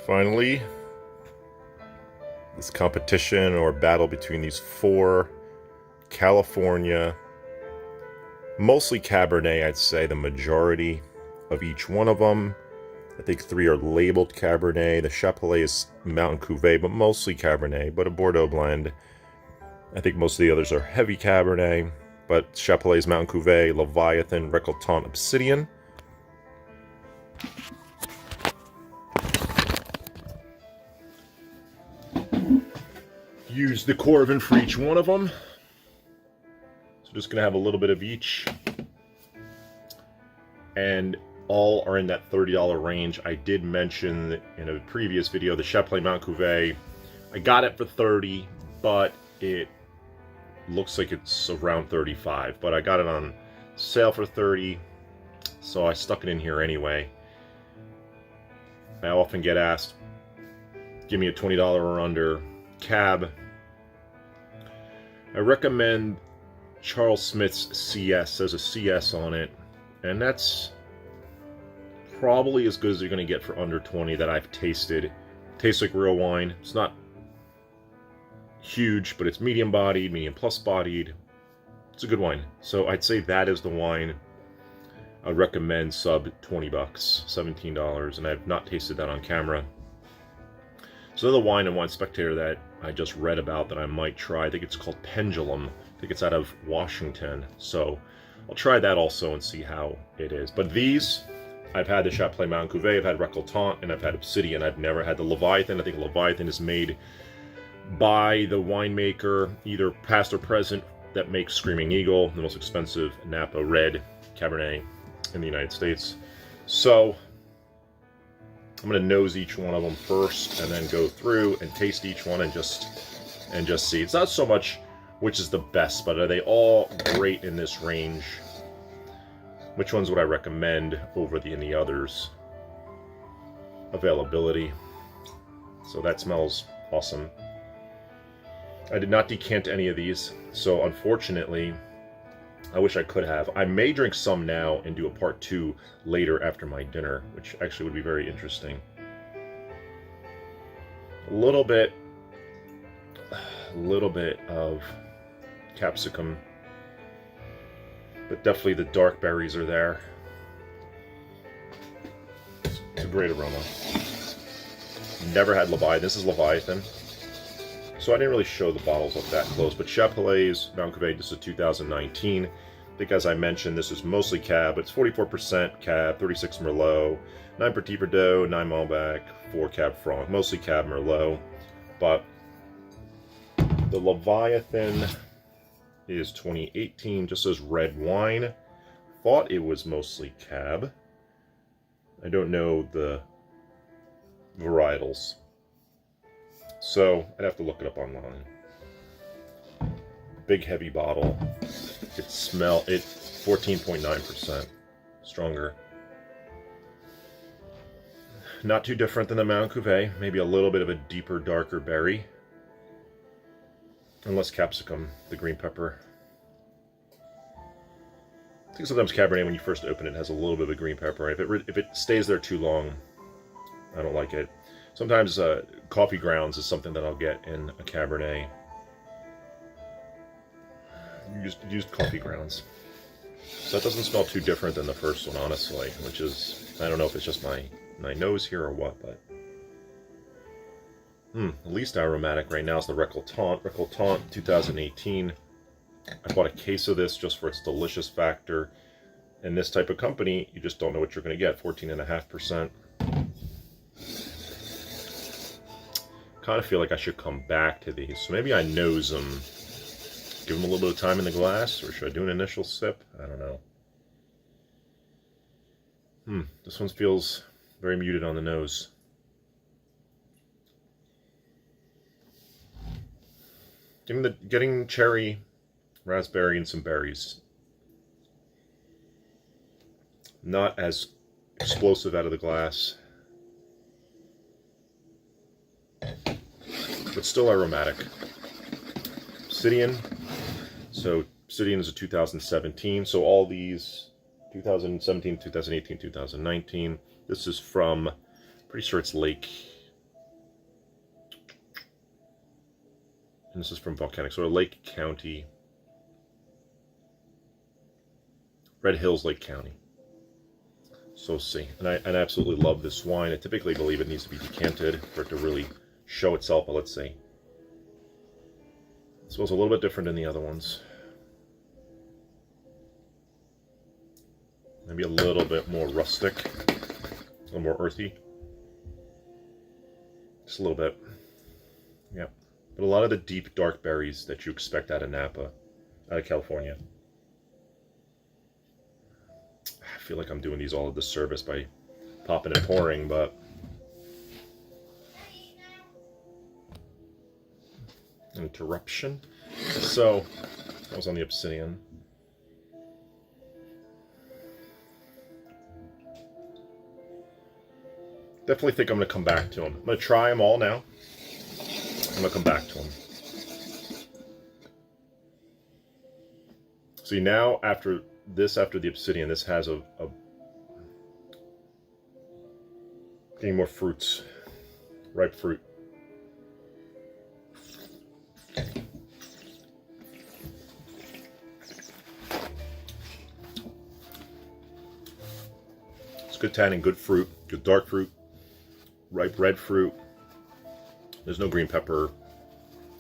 Finally, this competition or battle between these four California, mostly Cabernet, I'd say the majority of each one of them. I think three are labeled Cabernet. The Chapelet is Mountain Cuvée, but mostly Cabernet, but a Bordeaux blend. I think most of the others are heavy Cabernet, but Chapelet is Mountain Cuvée, Leviathan, Récoltant, Obsidian. Use the Corvin for each one of them. So just gonna have a little bit of each. And all are in that $30 range. I did mention in a previous video the Chapelet Mountain Cuvée. I got it for $30, but it looks like it's around $35. But I got it on sale for $30, so I stuck it in here anyway. I often get asked, give me a $20 or under cab. I recommend Charles Smith's CS. There's a CS on it, and that's probably as good as you're going to get for under 20 that I've tasted. It tastes like real wine. It's not huge, but it's medium bodied, medium plus bodied. It's a good wine. So I'd say that is the wine I'd recommend sub 20 bucks, $17, and I've not tasted that on camera. So the wine and Wine Spectator that I just read about that I might try, I think it's called Pendulum. I think it's out of Washington. So I'll try that also and see how it is. But these, I've had the Chapelet Mountain Cuvée, I've had Récoltant, and I've had Obsidian. I've never had the Leviathan. I think Leviathan is made by the winemaker, either past or present, that makes Screaming Eagle, the most expensive Napa Red Cabernet in the United States. So I'm going to nose each one of them first and then go through and taste each one and just see. It's not so much which is the best, but are they all great in this range? Which ones would I recommend over the others? Availability. So that smells awesome. I did not decant any of these, so unfortunately, I wish I could have. I may drink some now and do a part 2 later after my dinner, which actually would be very interesting. A little bit of capsicum, but definitely the dark berries are there. It's a great aroma. Never had Leviathan. This is Leviathan. So I didn't really show the bottles up that close, but Chapelet's Mountain Cuvée, this is 2019. I think as I mentioned, this is mostly Cab. It's 44% Cab, 36 Merlot, 9 Petit Verdot, 9 Malbec, 4 Cab Franc. Mostly Cab Merlot, but the Leviathan is 2018, just says red wine. Thought it was mostly Cab. I don't know the varietals, so I'd have to look it up online. Big heavy bottle. It 14.9% stronger. Not too different than the Mountain Cuvée. Maybe a little bit of a deeper, darker berry. And less capsicum, the green pepper. I think sometimes Cabernet, when you first open it, has a little bit of a green pepper. If it stays there too long, I don't like it. Sometimes coffee grounds is something that I'll get in a Cabernet. Used coffee grounds. So that doesn't smell too different than the first one, honestly, which is, I don't know if it's just my nose here or what, but the least aromatic right now is the Récoltant. Récoltant 2018. I bought a case of this just for its delicious factor. In this type of company, you just don't know what you're going to get. 14.5%. Kind of feel like I should come back to these. So maybe I nose them, give them a little bit of time in the glass, or should I do an initial sip? I don't know. This one feels very muted on the nose. Getting cherry, raspberry, and some berries. Not as explosive out of the glass, but still aromatic. Obsidian. So Obsidian is a 2017. So all these 2017, 2018, 2019. This is from, pretty sure it's Lake And this is from Volcanic. So Lake County. Red Hills, Lake County. So see. And I absolutely love this wine. I typically believe it needs to be decanted for it to really show itself, but let's see. It smells a little bit different than the other ones. Maybe a little bit more rustic, a little more earthy. Just a little bit. Yeah. But a lot of the deep, dark berries that you expect out of Napa, out of California. I feel like I'm doing these all a disservice by popping and pouring, but interruption. So I was on the Obsidian. Definitely think I'm going to come back to them. I'm going to try them all now. I'm going to come back to them. See, now after the Obsidian, this has a getting more fruits, ripe fruit. It's good tannin, good fruit, good dark fruit, ripe red fruit. There's no green pepper.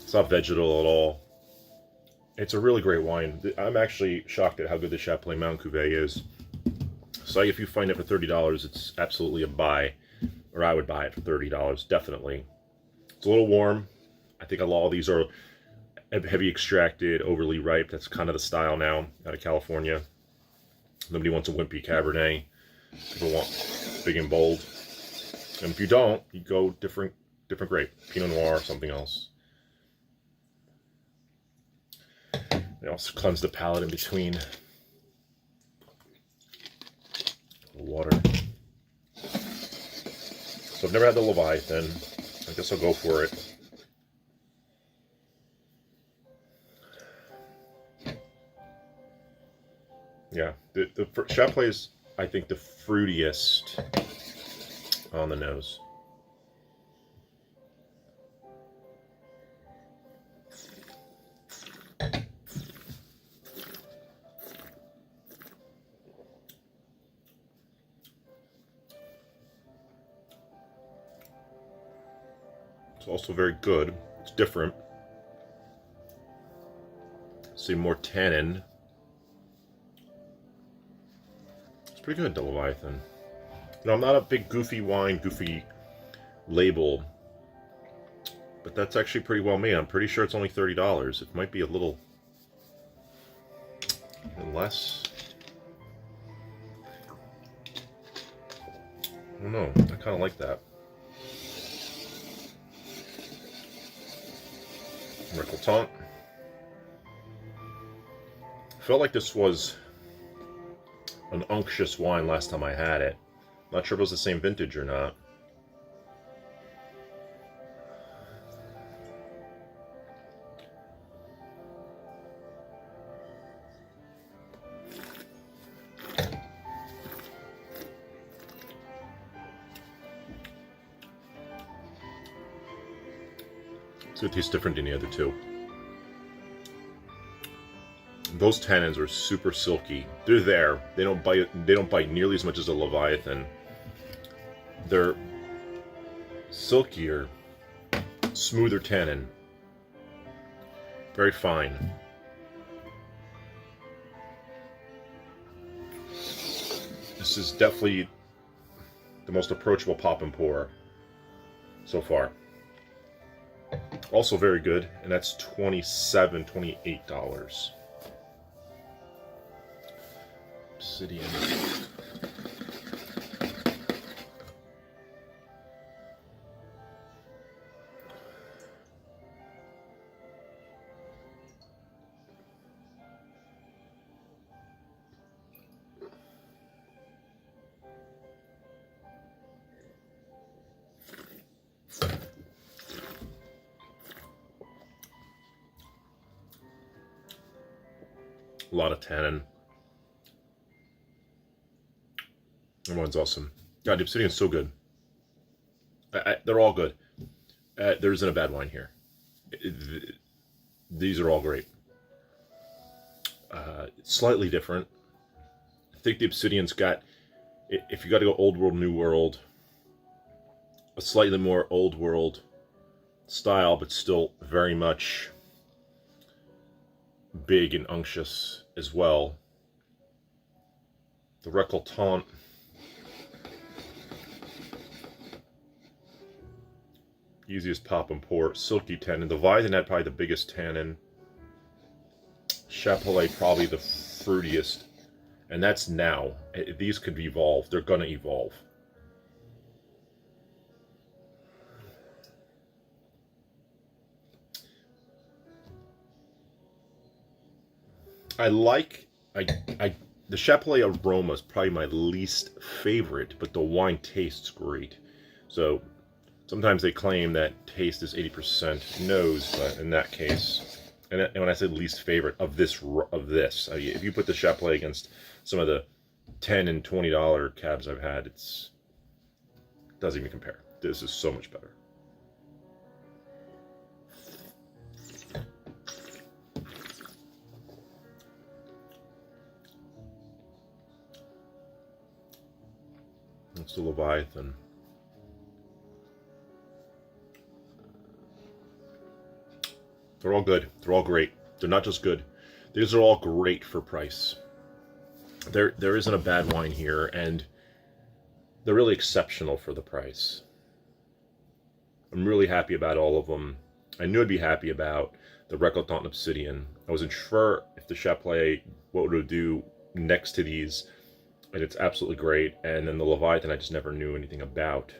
It's not vegetal at all. It's a really great wine. I'm actually shocked at how good the Chappellet Mountain Cuvée is. So if you find it for $30, it's absolutely a buy. Or I would buy it for $30, definitely. It's a little warm. I think a lot of these are heavy extracted, overly ripe. That's kind of the style now out of California. Nobody wants a wimpy Cabernet. People want big and bold. And if you don't, you go different grape. Pinot Noir, something else. They also cleanse the palate in between. Water. So I've never had the Leviathan. I guess I'll go for it. Yeah, the Chappellet is, I think, the fruitiest on the nose. It's also very good. It's different. See, more tannin. It's pretty good, the Leviathan. You know, I'm not a big goofy wine, goofy label, but that's actually pretty well made. I'm pretty sure it's only $30. It might be a little less. I don't know. I kind of like that. Récoltant. Felt like this was an unctuous wine last time I had it. Not sure if it was the same vintage or not. So it tastes different than the other two. Those tannins are super silky. They're there. They don't bite. They don't bite nearly as much as a Leviathan. They're silkier, smoother tannin. Very fine. This is definitely the most approachable pop and pour so far. Also very good, and that's $27, $28. Obsidian. A lot of tannin. That one's awesome. God, the Obsidian's so good. They're all good. There isn't a bad wine here. These are all great. Slightly different. I think the Obsidian's got, if you got to go old world, new world, a slightly more old world style, but still very much big and unctuous as well. The Récoltant, easiest pop and pour, silky tannin. The Leviathan had probably the biggest tannin. Chapelet probably the fruitiest, and that's now. These could evolve. They're gonna evolve. The Chapelet aroma is probably my least favorite, but the wine tastes great. So sometimes they claim that taste is 80% nose, but in that case, and when I said least favorite of this, if you put the Chapelet against some of the $10 and $20 cabs I've had, it doesn't even compare. This is so much better. It's the Leviathan. They're all good. They're all great. They're not just good. These are all great for price. There isn't a bad wine here, and they're really exceptional for the price. I'm really happy about all of them. I knew I'd be happy about the Récoltant Obsidian. I wasn't sure if the Chapelet, what would it do next to these, and it's absolutely great. And then the Leviathan, I just never knew anything about.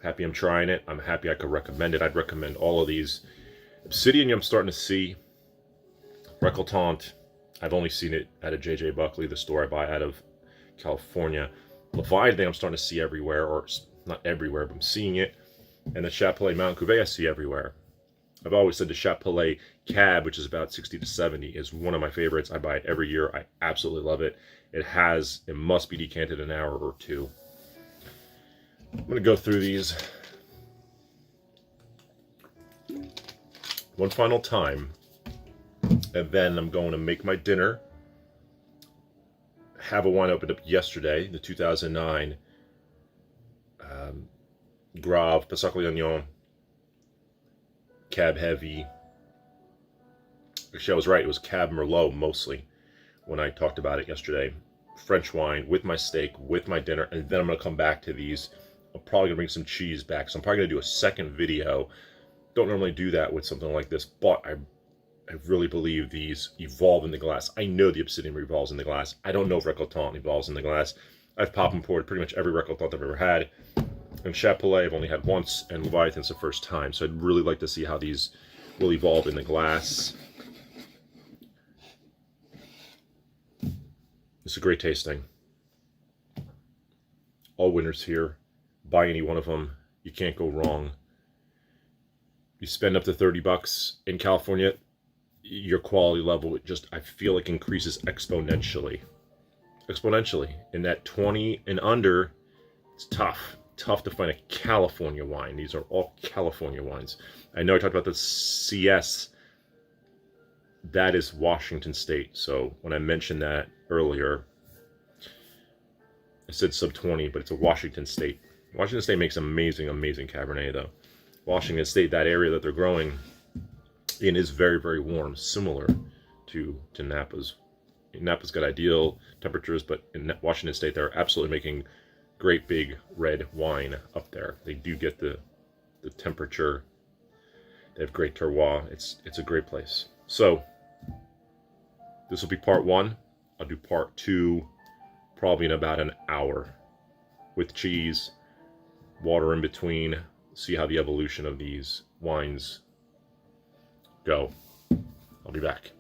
Happy I'm trying it. I'm happy I could recommend it. I'd recommend all of these. Obsidian, I'm starting to see. Récoltant, I've only seen it at a J.J. Buckley, the store I buy out of California. Leviathan, I'm starting to see everywhere, or not everywhere, but I'm seeing it. And the Chapelet Mountain Cuvée, I see everywhere. I've always said the Chapelet Cab, which is about 60 to 70, is one of my favorites. I buy it every year. I absolutely love it. It must be decanted an hour or two. I'm going to go through these one final time, and then I'm going to make my dinner. Have a wine opened up yesterday, the 2009 Grave Passaclignon Cab Heavy. Actually, I was right. It was Cab Merlot mostly when I talked about it yesterday. French wine with my steak, with my dinner, and then I'm going to come back to these. I'm probably going to bring some cheese back, so I'm probably going to do a second video. Don't normally do that with something like this, but I really believe these evolve in the glass. I know the Obsidian evolves in the glass. I don't know if Récoltant evolves in the glass. I've popped and poured pretty much every Récoltant I've ever had. And Chapelet I've only had once, and Leviathan's the first time. So I'd really like to see how these will evolve in the glass. It's a great tasting. All winners here. Buy any one of them. You can't go wrong. You spend up to 30 bucks in California, your quality level I feel like increases exponentially. In that 20 and under, it's tough to find a California wine. These are all California wines. I know I talked about the CS. That is Washington State. So when I mentioned that earlier, I said sub 20, but it's a Washington State. Washington State makes amazing Cabernet though. Washington State, that area that they're growing in, is very, very warm, similar to Napa's. Napa's got ideal temperatures, but in Washington State, they're absolutely making great big red wine up there. They do get the temperature. They have great terroir. It's a great place. So this will be part one. I'll do part two probably in about an hour with cheese, water in between. See how the evolution of these wines go. I'll be back.